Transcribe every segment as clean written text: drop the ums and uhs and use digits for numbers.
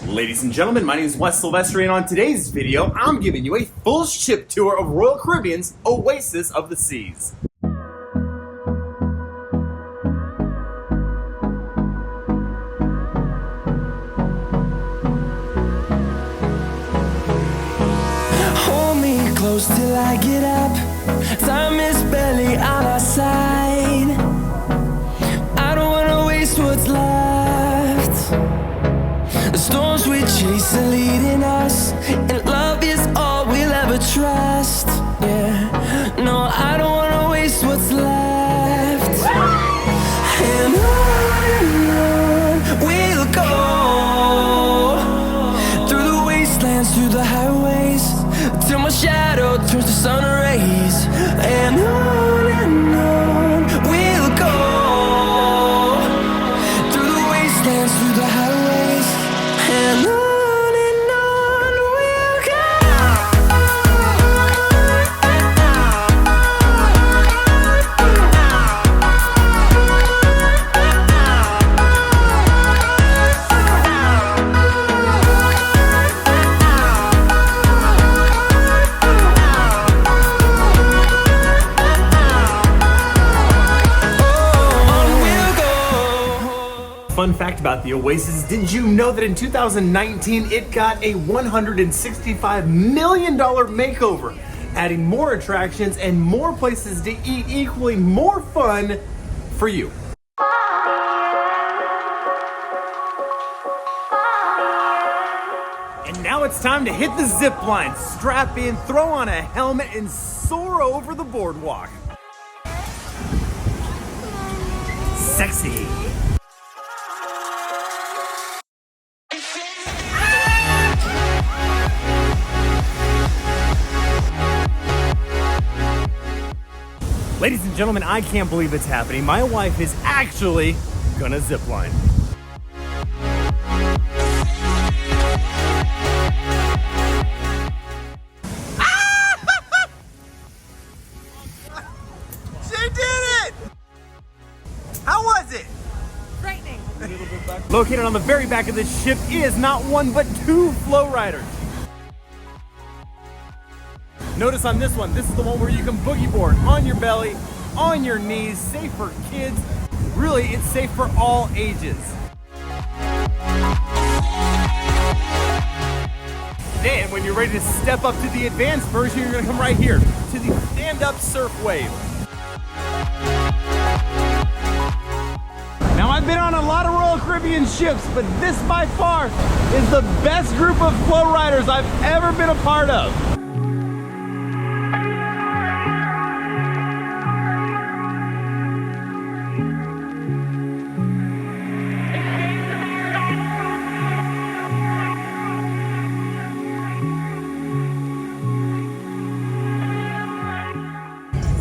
Ladies and gentlemen, my name is Westley Silvestri, and on today's video, I'm giving you a full ship tour of Royal Caribbean's Oasis of the Seas. Hold me close till I get up. Time is barely on our side. I don't wanna waste what's left. The storms we chase are leading us, and love is all we'll ever trust. Yeah, no, I don't wanna waste what's left. And on we'll go, through the wastelands, through the highways, till my shadow turns to sun rays. And on we'll go, through the wastelands, through the highways, and on we'll go. Fun fact about the Oasis, did you know that in 2019 it got a $165 million makeover, adding more attractions and more places to eat, equally more fun for you. And now it's time to hit the Zipline, strap in, throw on a helmet, and soar over the boardwalk. Sexy. Ladies and gentlemen, I can't believe it's happening. My wife is actually gonna zipline. She did it! How was it? Frightening. Located on the very back of this ship is not one but two FlowRiders. Notice on this one, this is the one where you can boogie board on your belly, on your knees, safe for kids. Really, it's safe for all ages. Then, when you're ready to step up to the advanced version, you're gonna come right here to the stand-up surf wave. Now, I've been on a lot of Royal Caribbean ships, but this by far is the best group of FlowRiders I've ever been a part of.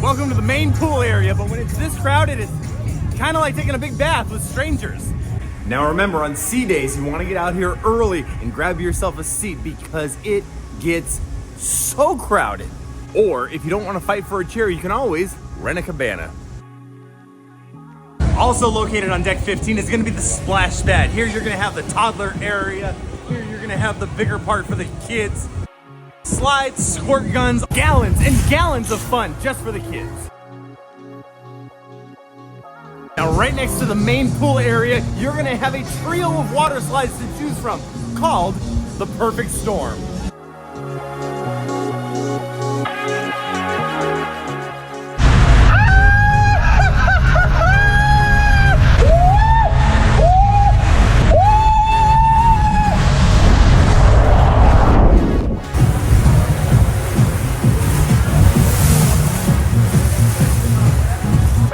Welcome to the main pool area, but when it's this crowded, it's kind of like taking a big bath with strangers. Now remember, on sea days, you want to get out here early and grab yourself a seat because it gets so crowded. Or if you don't want to fight for a chair, you can always rent a cabana. Also located on deck 15 is going to be the splash pad. Here you're going to have the toddler area. Here you're going to have the bigger part for the kids. Slides, squirt guns, gallons and gallons of fun just for the kids. Now right next to the main pool area, you're gonna have a trio of water slides to choose from called the Perfect Storm.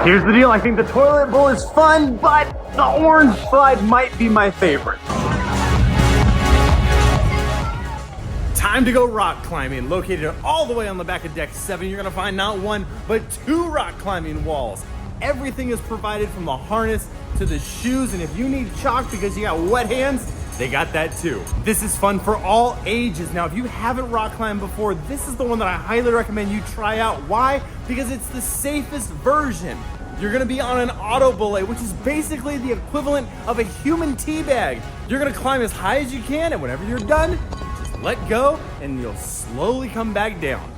Here's the deal, I think the toilet bowl is fun, but the orange slide might be my favorite. Time to go rock climbing. Located all the way on the back of deck 7, you're gonna find not one, but two rock climbing walls. Everything is provided from the harness to the shoes, and if you need chalk because you got wet hands, they got that too. This is fun for all ages. Now, if you haven't rock climbed before, this is the one that I highly recommend you try out. Why? Because it's the safest version. you're gonna be on an auto belay, which is basically the equivalent of a human tea bag. You're gonna climb as high as you can, and whenever you're done, just let go, and you'll slowly come back down.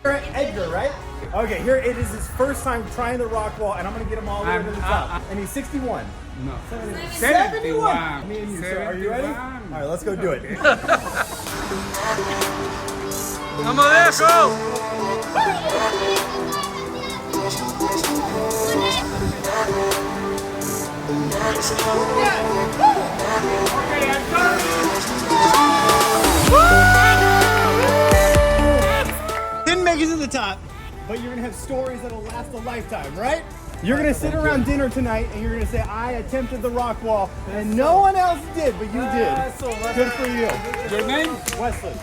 You're Edgar, right? Okay, here it is his first time trying the rock wall, and I'm gonna get him all the way to the top. And he's 61. No. 71! Me and you, sir. Are you ready? All right, let's go do it. Vamos a eso! Didn't make it to the top, but you're gonna have stories that'll last a lifetime, right? You're gonna sit around dinner tonight and you're gonna say, I attempted the rock wall, and no one else did, but you did. Good for you. Your name? Wesley.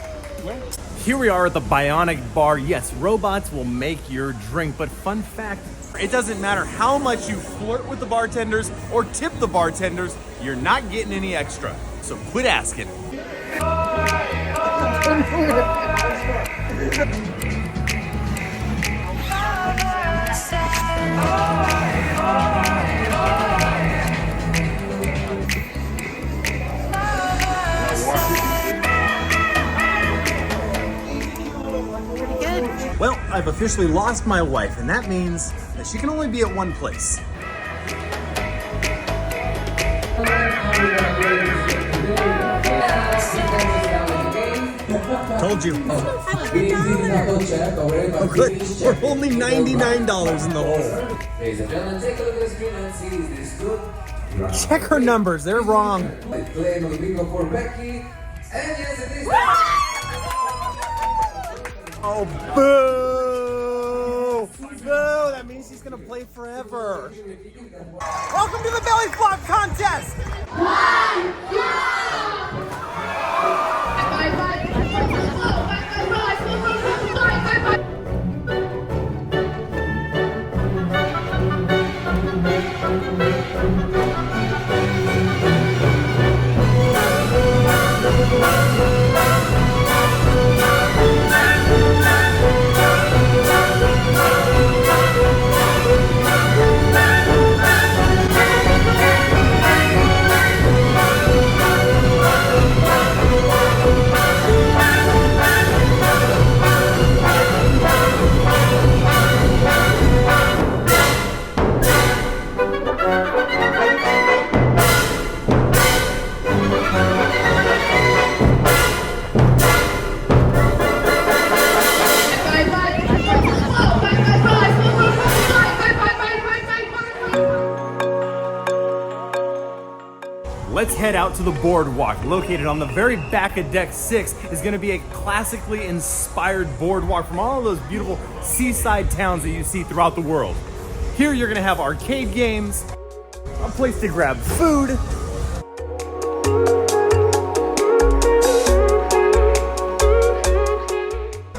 Here we are at the Bionic Bar. Yes, robots will make your drink, but fun fact, it doesn't matter how much you flirt with the bartenders or tip the bartenders, you're not getting any extra. So quit asking. Well, I've officially lost my wife, and that means that she can only be at one place. Told you. Oh, good. We're only $99 in the hole. Ladies and gentlemen, take a look at the screen and see is this good? Check her numbers. They're wrong. Play on the bingo for Becky. And yes, it is. Oh, boo! Boo! That means she's gonna play forever. Welcome to the belly flop contest! Let's head out to the Boardwalk. Located on the very back of deck 6 is going to be a classically inspired boardwalk from all of those beautiful seaside towns that you see throughout the world. Here you're going to have arcade games, a place to grab food,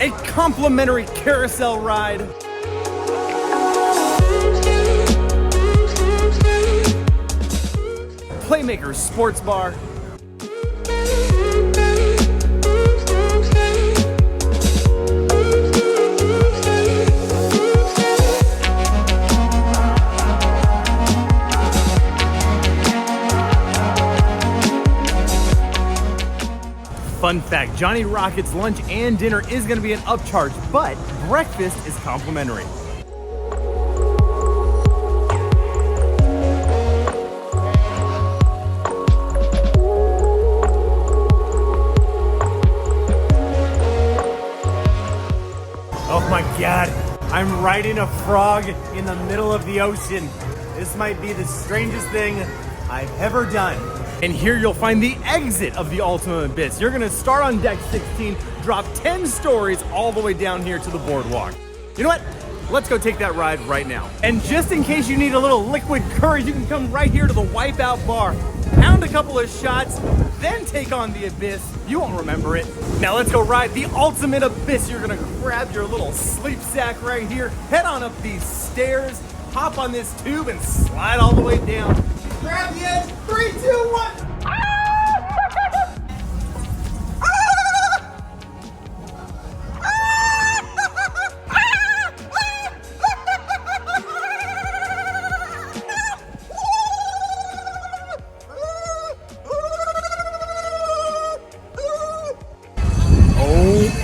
a complimentary carousel ride, Playmaker Sports Bar, fun fact, Johnny Rocket's lunch and dinner is going to be an upcharge, but breakfast is complimentary. Oh my God, I'm riding a frog in the middle of the ocean. This might be the strangest thing I've ever done. And here you'll find the exit of the Ultimate Abyss. You're gonna start on deck 16, drop 10 stories all the way down here to the boardwalk. You know what? Let's go take that ride right now. And just in case you need a little liquid courage, you can come right here to the Wipeout Bar, pound a couple of shots, then take on the Abyss. You won't remember it. Now let's go ride the Ultimate Abyss. You're gonna grab your little sleep sack right here, head on up these stairs, hop on this tube and slide all the way down. Grab the edge, 3, 2, 1.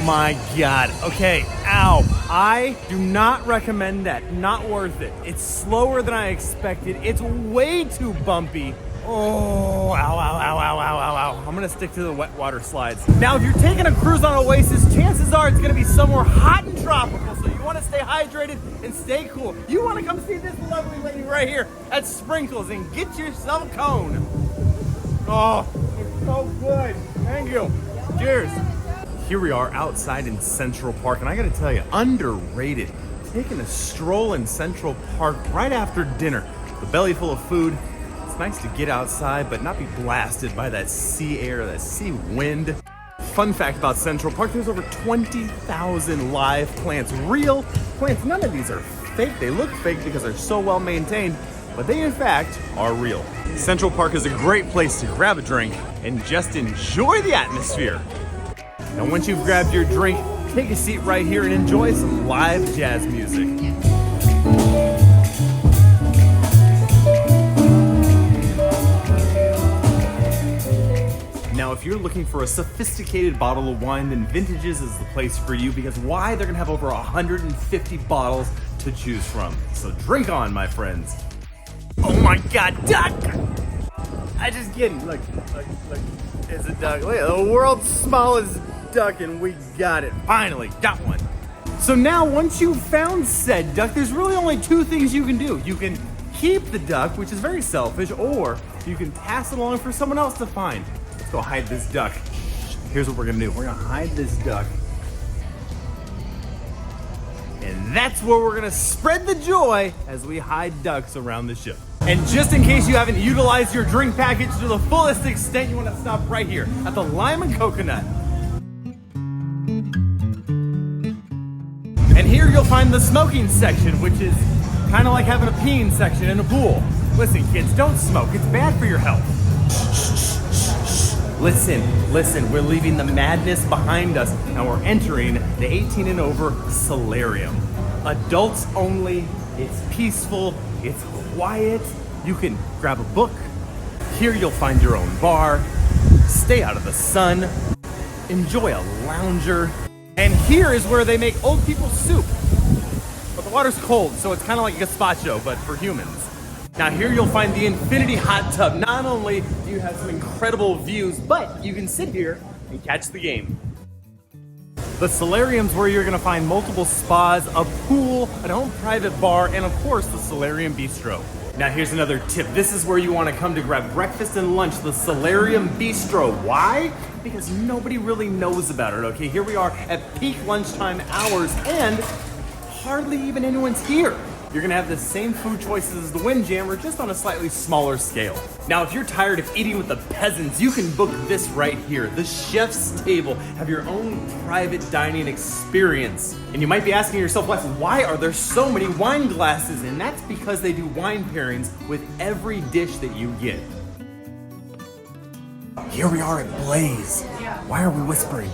my God. Okay, ow. I do not recommend that. Not worth it. It's slower than I expected. It's way too bumpy. Oh, ow, ow, ow, ow, ow, ow, ow. I'm gonna stick to the wet water slides. Now, if you're taking a cruise on Oasis, chances are it's gonna be somewhere hot and tropical, so you wanna stay hydrated and stay cool. You wanna come see this lovely lady right here at Sprinkles and get yourself a cone. Oh, it's so good. Thank you. Cheers. Here we are outside in Central Park, and I gotta tell you, underrated. Taking a stroll in Central Park right after dinner, the belly full of food. It's nice to get outside, but not be blasted by that sea air, that sea wind. Fun fact about Central Park, there's over 20,000 live plants. Real plants. None of these are fake. They look fake because they're so well maintained, but they in fact are real. Central Park is a great place to grab a drink and just enjoy the atmosphere. Now once you've grabbed your drink, take a seat right here and enjoy some live jazz music. Now, if you're looking for a sophisticated bottle of wine, then Vintages is the place for you, because why? They're gonna have over 150 bottles to choose from. So drink on, my friends. Oh my God, duck! I just kidding. Look, it's a duck. Look at the world's smallest duck, and we got it. Finally, got one. So now, once you've found said duck, there's really only two things you can do. You can keep the duck, which is very selfish, or you can pass it along for someone else to find. Let's go hide this duck. Here's what we're gonna do. We're gonna hide this duck. And that's where we're gonna spread the joy as we hide ducks around the ship. And just in case you haven't utilized your drink package to the fullest extent, you wanna stop right here at the Lime and Coconut. And here you'll find the smoking section, which is kind of like having a peeing section in a pool. Listen, kids, don't smoke. It's bad for your health. Listen, we're leaving the madness behind us and we're entering the 18 and over Salarium. Adults only, it's peaceful, it's quiet, you can grab a book. Here you'll find your own bar, stay out of the sun, enjoy a lounger, and here is where they make old people's soup. But the water's cold, so it's kind of like a gazpacho, but for humans. Now here you'll find the infinity hot tub. Not only do you have some incredible views, but you can sit here and catch the game. The Salarium's where you're gonna find multiple spas, a pool, an own private bar, and of course the Salarium Bistro. Now here's another tip. This is where you wanna come to grab breakfast and lunch, the Salarium Bistro. Why? Because nobody really knows about it, okay? Here we are at peak lunchtime hours and hardly even anyone's here. You're gonna have the same food choices as the Windjammer, just on a slightly smaller scale. Now, if you're tired of eating with the peasants, you can book this right here, the Chef's Table. Have your own private dining experience. And you might be asking yourself, Wes, why are there so many wine glasses? And that's because they do wine pairings with every dish that you get. Here we are at Blaze. Why are we whispering?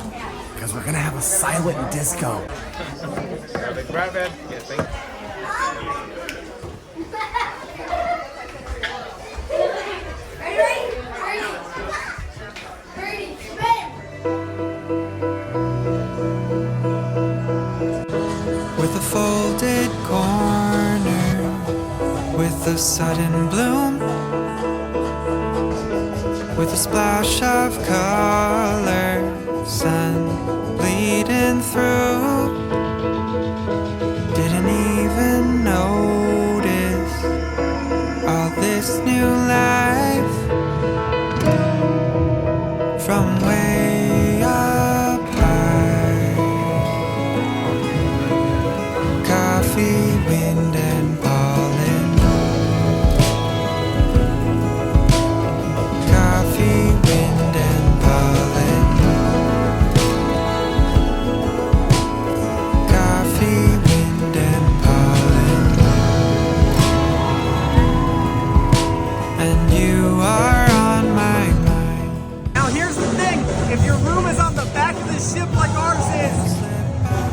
Because we're gonna have a silent disco. Grab it. Yeah, thank you. With a folded corner, with a sudden bloom, with a splash of color, sun bleeding through. Didn't even notice all this new life from way up high. Coffee, wind, and pollen. Coffee, wind, and pollen. Coffee, wind, and pollen. And you are on my mind. Now here's the thing, if your room is on the back of the ship like ours is,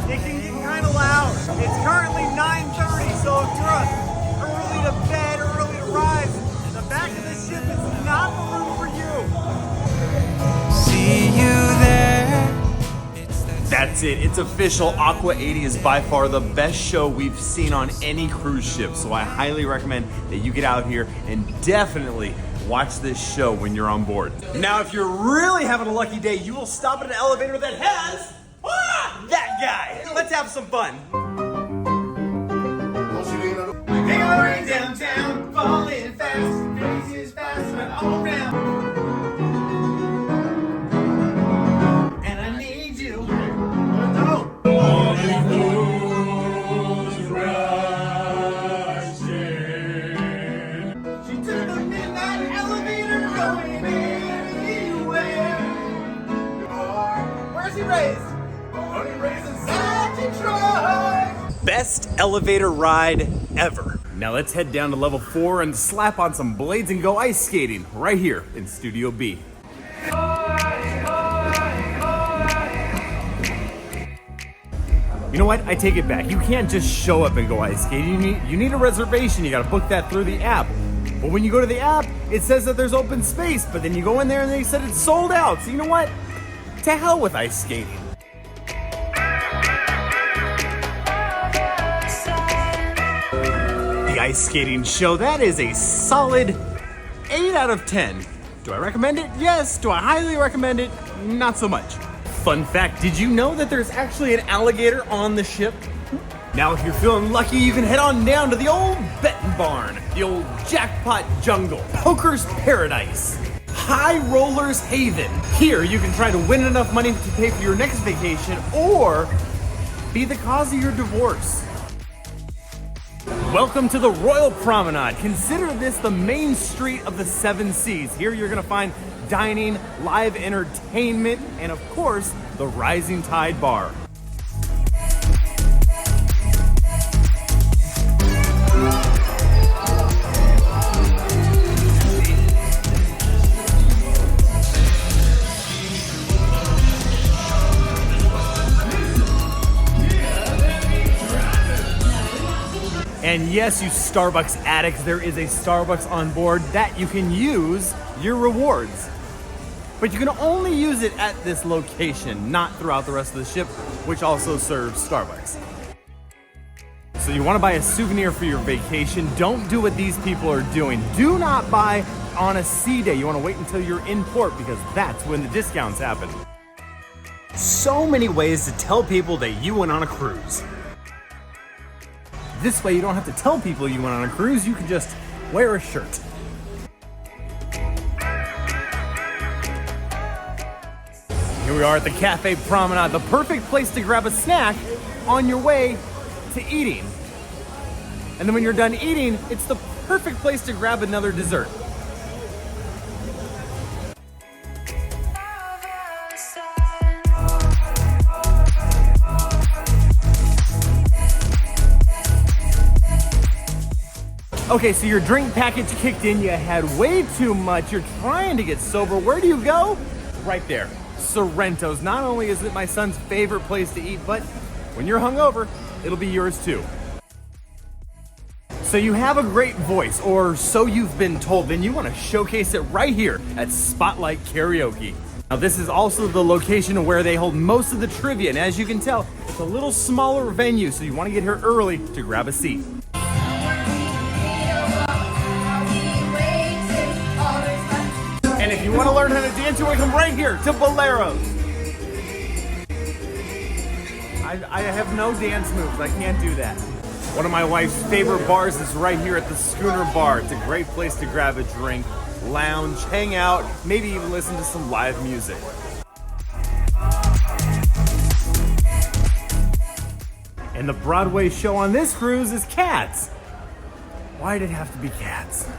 it can get kind of loud. It's currently 9:30, so if you're early to bed, early to rise, the back of the ship is not the room for you. See you there. It's that That's That's it, it's official. Aqua 80 is by far the best show we've seen on any cruise ship, so I highly recommend that you get out here and definitely watch this show when you're on board. Now, if you're really having a lucky day, you will stop at an elevator that has that guy. Let's have some fun. Make our way downtown, falling fast, crazy is fast, but all around. And I need you. No. She took the midnight elevator going anywhere. Where's he raised? He raised inside Detroit. Best elevator ride ever. Now let's head down to level 4 and slap on some blades and go ice skating right here in Studio B. You know what? I take it back. You can't just show up and go ice skating. You need a reservation. You gotta book that through the app. But when you go to the app, it says that there's open space, but then you go in there and they said it's sold out. So you know what? To hell with ice skating. The ice skating show, that is a solid 8 out of 10. Do I recommend it? Yes. Do I highly recommend it? Not so much. Fun fact, did you know that there's actually an alligator on the ship? Now, if you're feeling lucky, you can head on down to the old betting barn, the old jackpot jungle, poker's paradise, high rollers haven. Here, you can try to win enough money to pay for your next vacation or be the cause of your divorce. Welcome to the Royal Promenade. Consider this the main street of the 7 Seas. Here you're gonna find dining, live entertainment, and of course, the Rising Tide Bar. And yes, you Starbucks addicts, there is a Starbucks on board that you can use your rewards. But you can only use it at this location, not throughout the rest of the ship, which also serves Starbucks. So you want to buy a souvenir for your vacation, don't do what these people are doing. Do not buy on a sea day. You want to wait until you're in port because that's when the discounts happen. So many ways to tell people that you went on a cruise. This way you don't have to tell people you went on a cruise, you can just wear a shirt. Here we are at the Cafe Promenade, the perfect place to grab a snack on your way to eating. And then when you're done eating, it's the perfect place to grab another dessert. Okay, so your drink package kicked in, you had way too much, you're trying to get sober. Where do you go? Right there, Sorrento's. Not only is it my son's favorite place to eat, but when you're hungover, it'll be yours too. So you have a great voice, or so you've been told, then you want to showcase it right here at Spotlight Karaoke. Now this is also the location where they hold most of the trivia, and as you can tell, it's a little smaller venue, so you want to get here early to grab a seat. And if you want to learn how to dance, you want to come right here to Bolero's. I have no dance moves, I can't do that. One of my wife's favorite bars is right here at the Schooner Bar. It's a great place to grab a drink, lounge, hang out, maybe even listen to some live music. And the Broadway show on this cruise is Cats. Why did it have to be Cats?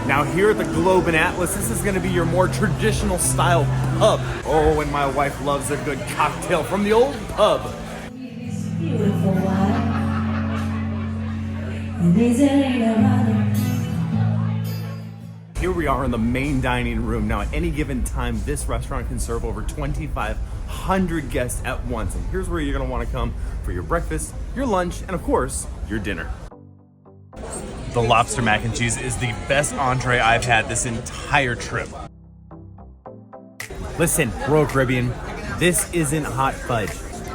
Now here at the Globe and Atlas, this is going to be your more traditional style pub. Oh, and my wife loves a good cocktail from the old pub. Beautiful life. Here we are in the main dining room. Now, at any given time, this restaurant can serve over 2,500 guests at once. And here's where you're gonna wanna come for your breakfast, your lunch, and of course, your dinner. The lobster mac and cheese is the best entree I've had this entire trip. Listen, Royal Caribbean, this isn't hot fudge.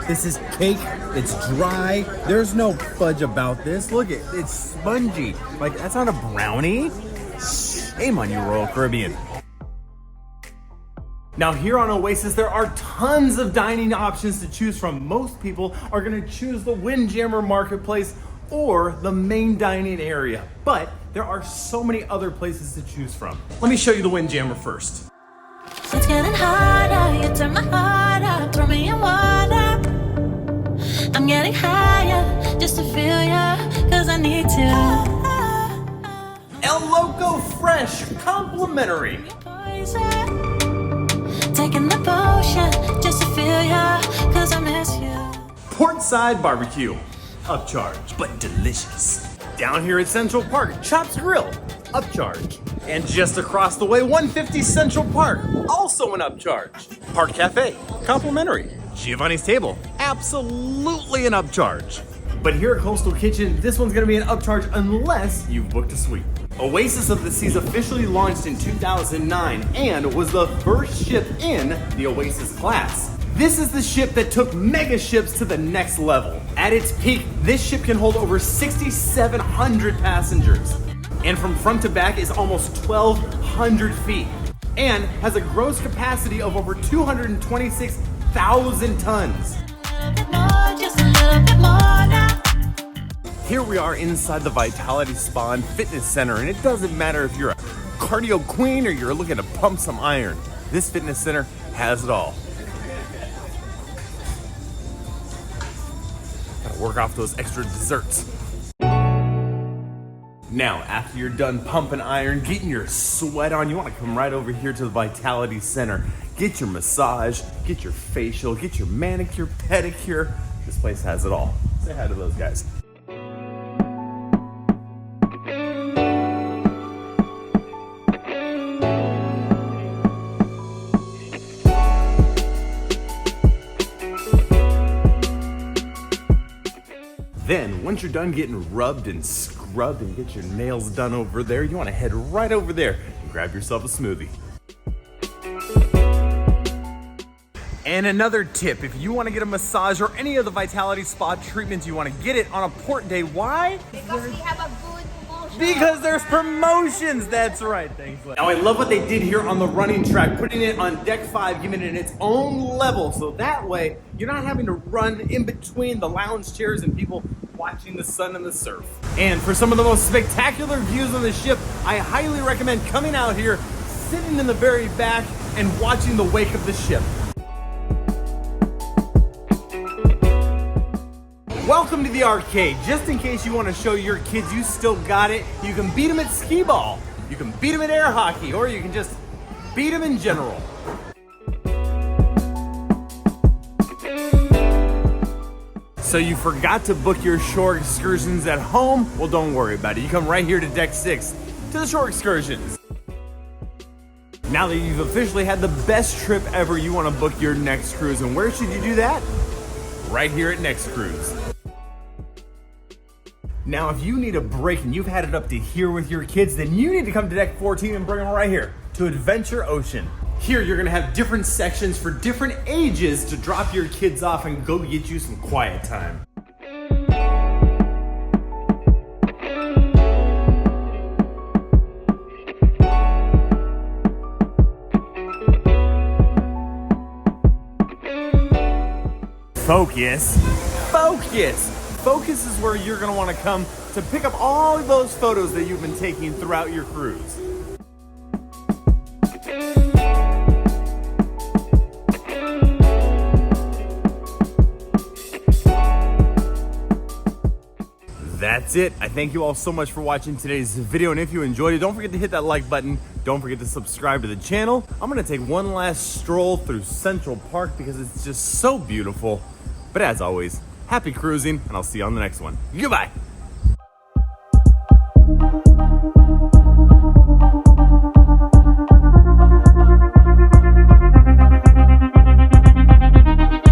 This is cake, it's dry, there's no fudge about this. Look, it's spongy. Like, that's not a brownie. Shame on you, Royal Caribbean. Now here on Oasis, there are tons of dining options to choose from. Most people are gonna choose the Windjammer Marketplace or the main dining area, but there are so many other places to choose from. Let me show you the Windjammer first. It's getting harder, you turn my heart up, throw me in water. I'm getting higher, just to feel ya, cause I need to. El Loco Fresh, complimentary. Taking the potion, just to feel ya, cause I miss you. Portside barbecue, upcharge, but delicious. Down here at Central Park, Chops Grill, upcharge. And just across the way, 150 Central Park, also an upcharge. Park Cafe, complimentary. Giovanni's Table, absolutely an upcharge. But here at Coastal Kitchen, this one's gonna be an upcharge unless you've booked a suite. Oasis of the Seas officially launched in 2009 and was the first ship in the Oasis class. This is the ship that took mega ships to the next level. At its peak, this ship can hold over 6,700 passengers. And from front to back is almost 1,200 feet. And has a gross capacity of over 226,000 tons. Just a little bit more now. Here we are inside the Vitality Spa and Fitness Center, and it doesn't matter if you're a cardio queen or you're looking to pump some iron. This fitness center has it all. Gotta work off those extra desserts. Now, after you're done pumping iron, getting your sweat on, you wanna come right over here to the Vitality Center. Get your massage, get your facial, get your manicure, pedicure. This place has it all. Say hi to those guys. Then, once you're done getting rubbed and scrubbed and get your nails done over there, you want to head right over there and grab yourself a smoothie. And another tip, if you want to get a massage or any of the Vitality Spa treatments, you want to get it on a port day. Why? Because we have a good promotion. Because there's promotions, that's right. Thanks. Now I love what they did here on the running track, putting it on deck 5, giving it its own level, so that way you're not having to run in between the lounge chairs and people watching the sun and the surf. And for some of the most spectacular views on the ship, I highly recommend coming out here, sitting in the very back and watching the wake of the ship. Welcome to the arcade. Just in case you want to show your kids you still got it, you can beat them at skee ball, you can beat them at air hockey, or you can just beat them in general. So you forgot to book your shore excursions at home? Well, don't worry about it. You come right here to deck 6 to the shore excursions. Now that you've officially had the best trip ever, you want to book your next cruise. And where should you do that? Right here at Next Cruise. Now, if you need a break and you've had it up to here with your kids, then you need to come to deck 14 and bring them right here to Adventure Ocean. Here, you're gonna have different sections for different ages to drop your kids off and go get you some quiet time. Focus. Focus! Focus is where you're gonna wanna come to pick up all of those photos that you've been taking throughout your cruise. That's it. I thank you all so much for watching today's video, and if you enjoyed it, don't forget to hit that like button. Don't forget to subscribe to the channel. I'm gonna take one last stroll through Central Park because it's just so beautiful. But as always, happy cruising, and I'll see you on the next one. Goodbye.